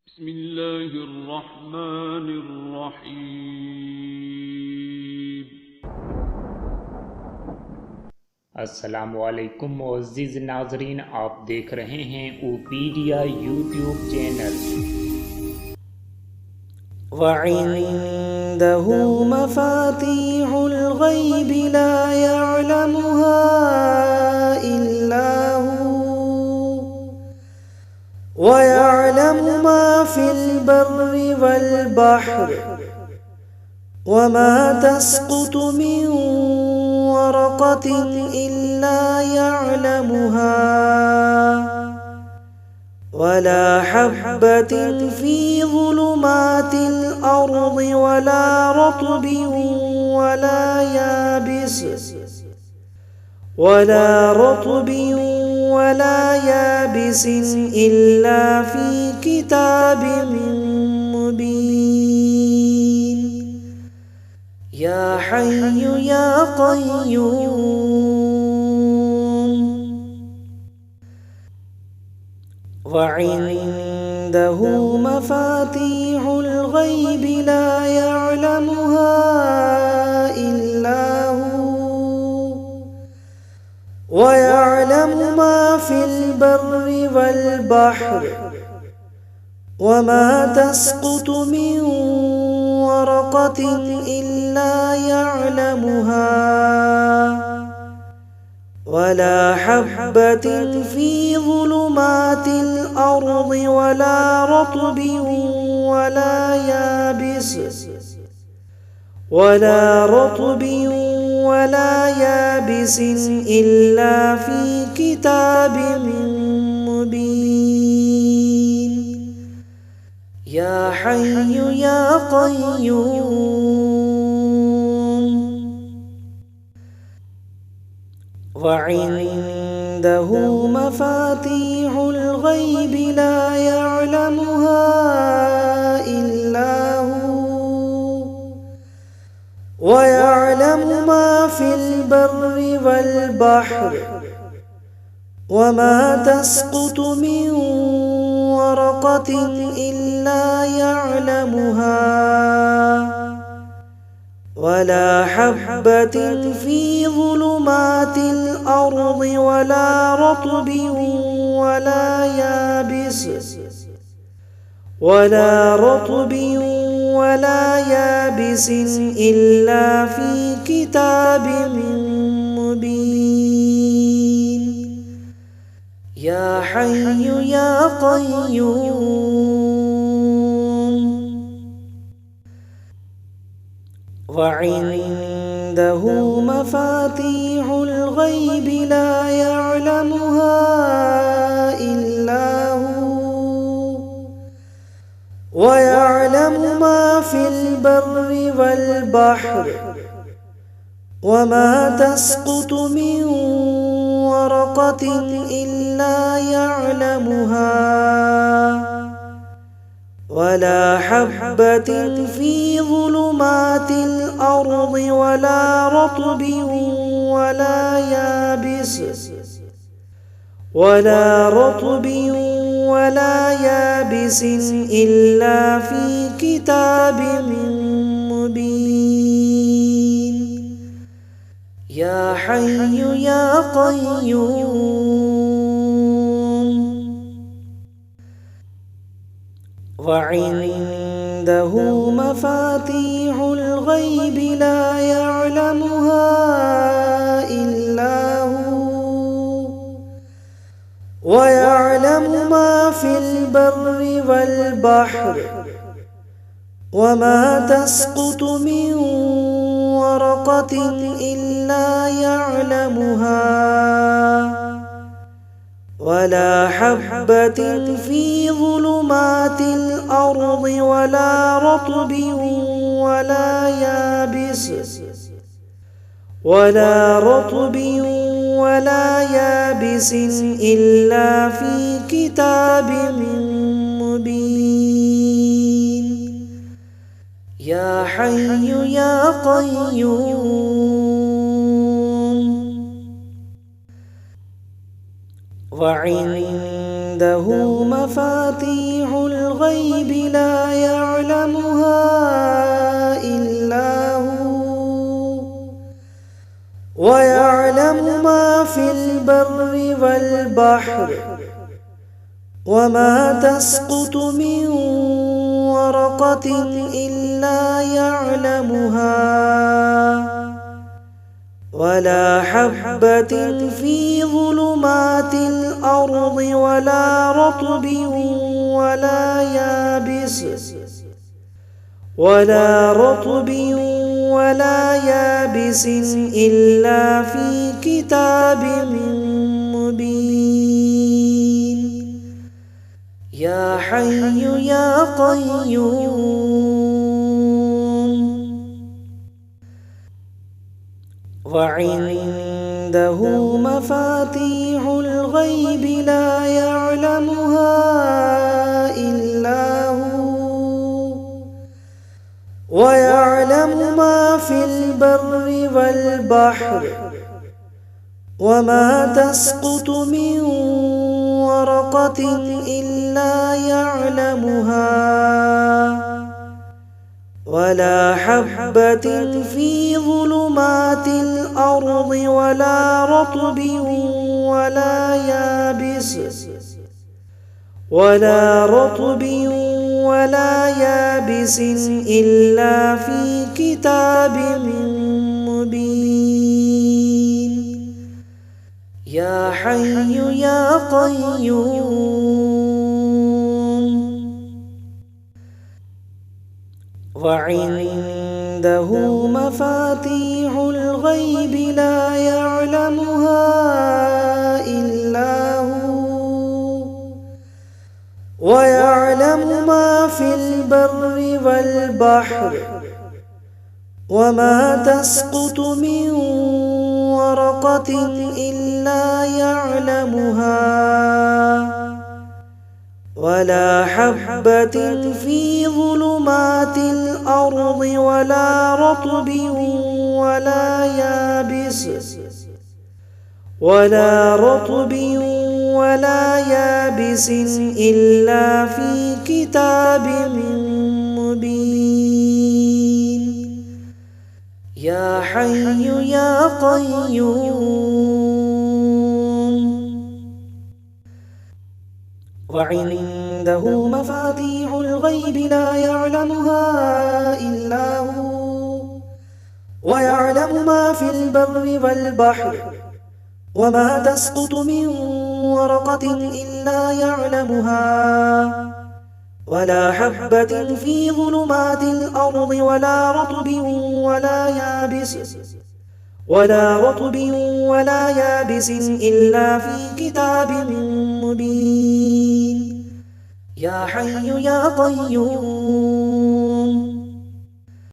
بسم الله الرحمن الرحیم۔ अस्सलामुअलैकुम मुअज़्ज़िज़ नाज़रीन, आप देख रहे हैं ओपीडिया यूट्यूब चैनल। وعنده مفاتيح الغيب لا يعلمها إلا هو ويعلم ما في البر والبحر وما تسقط من ورقة إلا يعلمها ولا حبة في ظلمات الأرض ولا رطب ولا يابس إلا في كتاب مبين يا حي يا قيوم وعنده مفاتيح الغيب لا يعلمها إلا هو ويعلم ما في البر والبحر وما تسقط من ورقة إلا يعلمها ولا حبة في ظلمات الأرض ولا رطب ولا يابس إلا في كتاب مبين يا حي يا قيوم وعنده مفاتيح الغيب لا يعلمها إلا هو ويعلم ما في البر والبحر وما تسقط من ورقة إلا يعلمها ولا حبة في ظلمات الأرض ولا رطب ولا يابس إلا في كتاب مبين يا حي يا قيوم وعنده مفاتيح الغيب لا يعلمها إلا هو ويعلم ما في البر والبحر وما تسقط من ورقة إلا يعلمها ولا حبة في ظلمات الأرض ولا رطب ولا يابس إلا في كتاب مبين يا حي يا قيوم وعنده مفاتيح الغيب لا يعلمها إلا هو ويعلم ما في البر والبحر وما تسقط من ورقة إلا يعلمها ولا حبة في ظلمات الأرض ولا رطب ولا يابس إلا في كتاب مبين يا حي يا قيوم وعنده मफातीहुल गैब ला यअलमुहा इल्ला हु व यअलमु मा फिल बर्रि वल बहर वमा तस्कुतु मिन वरक़तिन इल्ला यअलमुहा वला हब्बतिन फी ज़ुलुमातिल अर्दि वला रत्बिन वला याबिसिन इल्ला फी किताबिन मुबीन। या हय्यु या क़य्यूम वइंदहु मफातीहुल गैब ला यअलमुहा इल्ला हु व यअलमु मा फिल बर्रि वल बहर वमा तस्कुतु मिन वरक़तिन इल्ला यअलमुहा वला हब्बतिन फी ज़ुलुमातिल अर्दि वला रत्बिन वला याबिसिन इल्ला फी किताबिन मुबीन। या हय्यु या क़य्यूम वइंदहु मफातीहुल गैब ला यअलमुहा इल्ला हु व यअलमु मा फिल बर्रि वल बहर वमा तस्कुतु मिन वरक़तिन इल्ला यअलमुहा वला हब्बतिन फी ज़ुलुमातिल अर्दि वला रत्बिन वला याबिसिन इल्ला फी किताबिन मुबीन। या हय्यु या क़य्यूम वइंदहु मफातीहुल गैब ला यअलमुहा इल्ला हु व यअलमु मा फिल बर्रि वल बहर वमा तस्कुतु मिन वरक़तिन इल्ला यअलमुहा वला हब्बतिन फी ज़ुलुमातिल अर्दि वला रत्बिन वला याबिसिन इल्ला फी किताबिन मुबीन। या हय्यु या क़य्यूम